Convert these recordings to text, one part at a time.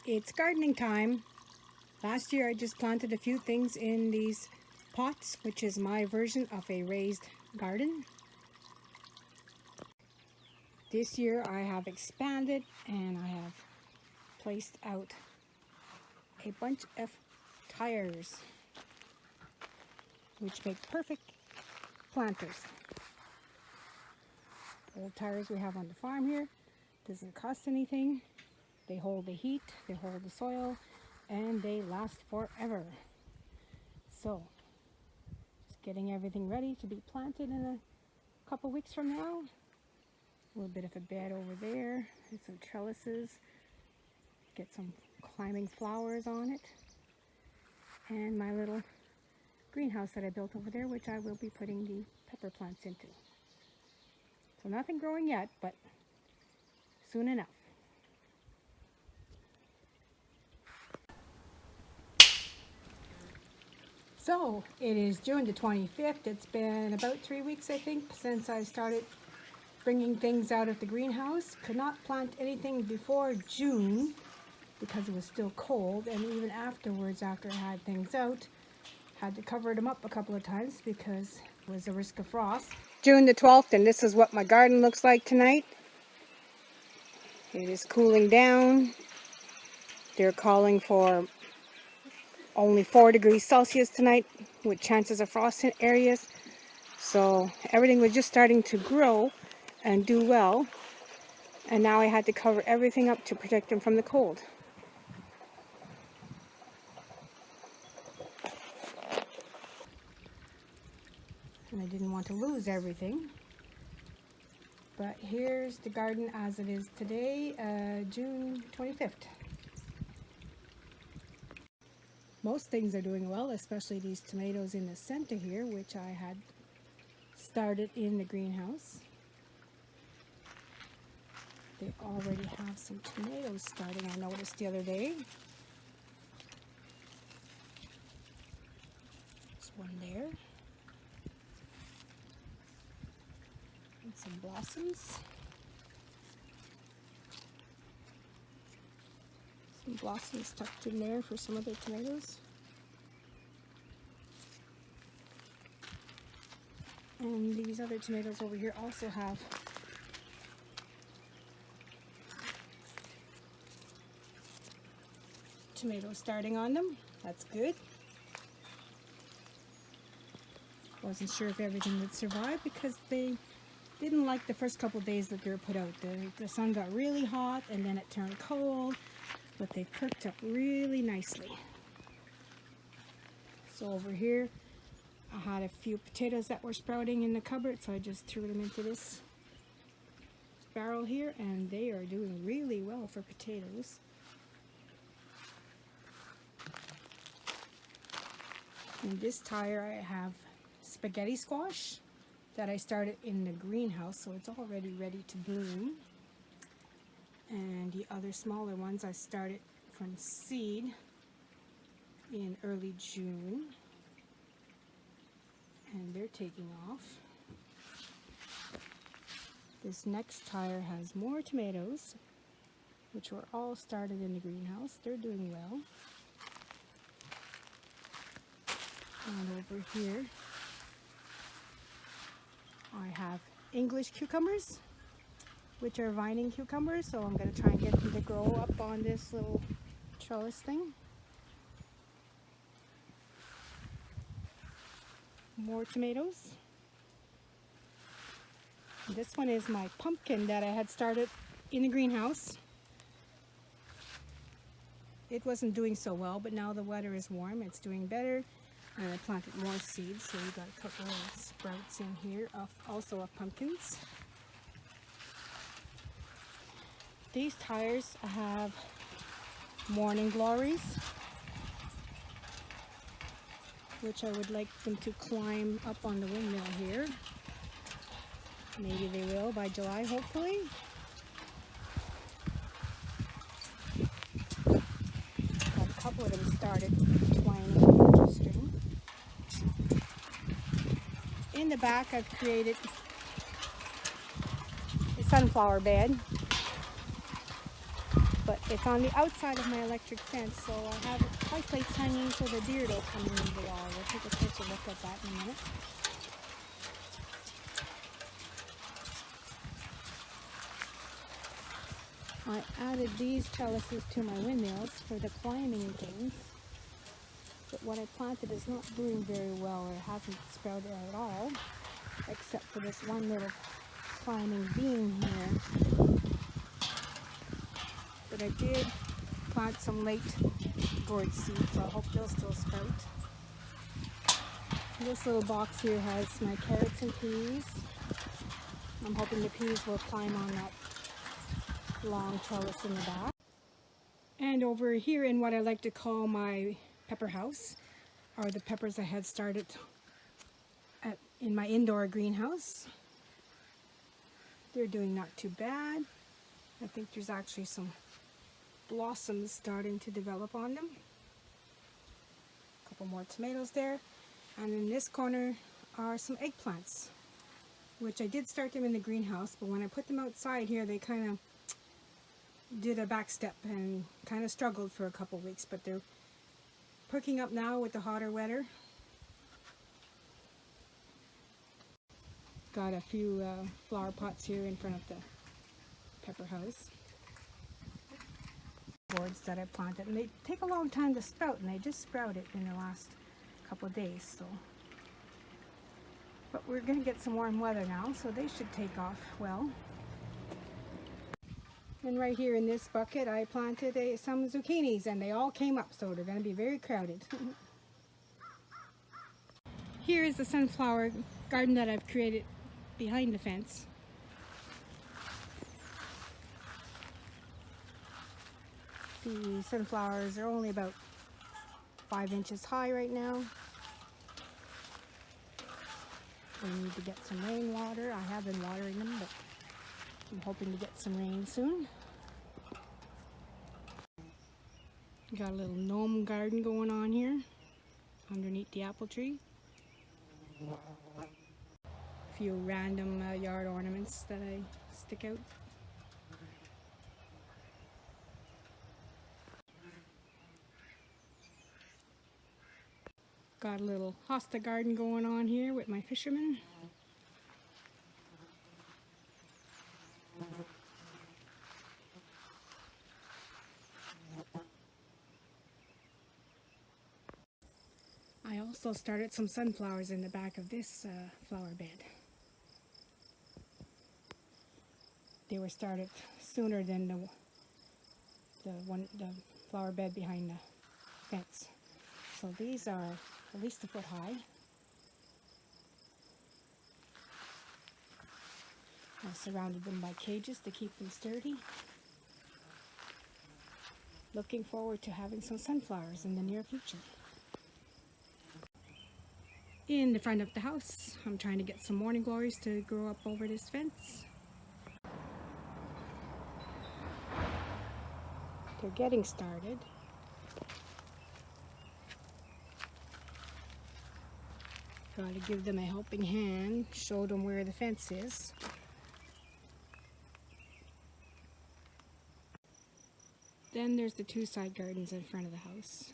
It's gardening time. Last year I just planted a few things in these pots, which is my version of a raised garden. This year I have expanded and I have placed out a bunch of tires, which make perfect planters. Old tires we have on the farm here. Doesn't cost anything. They hold the heat, they hold the soil, and they last forever. So, just getting everything ready to be planted in a couple weeks from now. A little bit of a bed over there, and some trellises. Get some climbing flowers on it. And my little greenhouse that I built over there, which I will be putting the pepper plants into. So nothing growing yet, but soon enough. So it is June the 25th. It's been about 3 weeks, I think, since I started bringing things out of the greenhouse. Could not plant anything before June because it was still cold, and even afterwards, after I had things out, had to cover them up a couple of times because it was a risk of frost. June the 12th, and this is what my garden looks like tonight. It is cooling down. They're calling for only 4 degrees Celsius tonight with chances of frost in areas. So everything was just starting to grow and do well. And now I had to cover everything up to protect them from the cold. And I didn't want to lose everything. But here's the garden as it is today, June 25th. Most things are doing well, especially these tomatoes in the center here, which I had started in the greenhouse. They already have some tomatoes starting, I noticed the other day. There's one there. And some blossoms. Some blossoms tucked in there for some of the tomatoes. And these other tomatoes over here also have tomatoes starting on them. That's good. Wasn't sure if everything would survive because they didn't like the first couple days that they were put out. The sun got really hot and then it turned cold, but they perked up really nicely. So over here I had a few potatoes that were sprouting in the cupboard, so I just threw them into this barrel here, and they are doing really well for potatoes. In this tire I have spaghetti squash that I started in the greenhouse, so it's already ready to bloom. And the other smaller ones I started from seed in early June, and they're taking off. This next tire has more tomatoes, which were all started in the greenhouse. They're doing well. And over here I have English cucumbers, which are vining cucumbers, so I'm going to try and get them to grow up on this little trellis thing. More tomatoes. This one is my pumpkin that I had started in the greenhouse. It wasn't doing so well, but now the weather is warm, it's doing better. And I planted more seeds, so we got a couple of sprouts in here, also of pumpkins. These tires have morning glories, which I would like them to climb up on the windmill here. Maybe they will by July, hopefully. Got a couple of them started twining, interesting. In the back I've created a sunflower bed, but it's on the outside of my electric fence, so I have light plates hanging so the deer don't come in the wall. We'll take a closer look at that in a minute. I added these trellises to my windmills for the climbing things, but what I planted is not doing very well, or hasn't sprouted at all, except for this one little climbing beam here. But I did plant some late gourd seeds, so I hope they'll still sprout. This little box here has my carrots and peas. I'm hoping the peas will climb on that long trellis in the back. And over here in what I like to call my pepper house are the peppers I had started in my indoor greenhouse. They're doing not too bad. I think there's actually some blossoms starting to develop on them. A couple more tomatoes there. And in this corner are some eggplants, which I did start them in the greenhouse, but when I put them outside here, they kind of did a back step and kind of struggled for a couple weeks, but they're perking up now with the hotter weather. Got a few flower pots here in front of the pepper house. Gourds that I planted, and they take a long time to sprout, and they just sprouted in the last couple of days. So, but we're going to get some warm weather now, so they should take off well. And right here in this bucket I planted some zucchinis, and they all came up, so they're going to be very crowded. Here is the sunflower garden that I've created behind the fence. The sunflowers are only about 5 inches high right now. We need to get some rainwater. I have been watering them, but I'm hoping to get some rain soon. Got a little gnome garden going on here underneath the apple tree. A few random yard ornaments that I stick out. Got a little hosta garden going on here with my fishermen. I also started some sunflowers in the back of this flower bed. They were started sooner than the flower bed behind the fence. So these are at least a foot high. I surrounded them by cages to keep them sturdy. Looking forward to having some sunflowers in the near future. In the front of the house, I'm trying to get some morning glories to grow up over this fence. They're getting started. Got to give them a helping hand, show them where the fence is. Then there's the two side gardens in front of the house.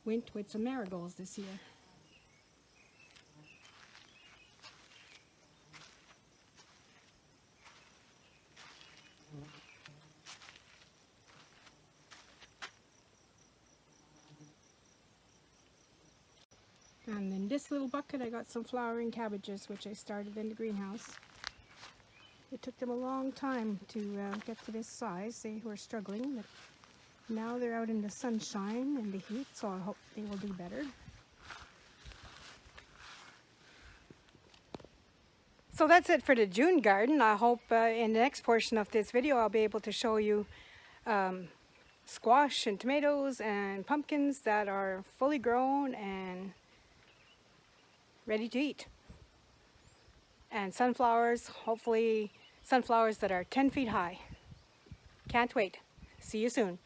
Went with some marigolds this year. And in this little bucket I got some flowering cabbages, which I started in the greenhouse. It took them a long time to get to this size. They were struggling, but now they're out in the sunshine and the heat, so I hope they will do better. So that's it for the June garden. I hope in the next portion of this video I'll be able to show you squash and tomatoes and pumpkins that are fully grown and ready to eat. And sunflowers, hopefully sunflowers that are 10 feet high. Can't wait. See you soon.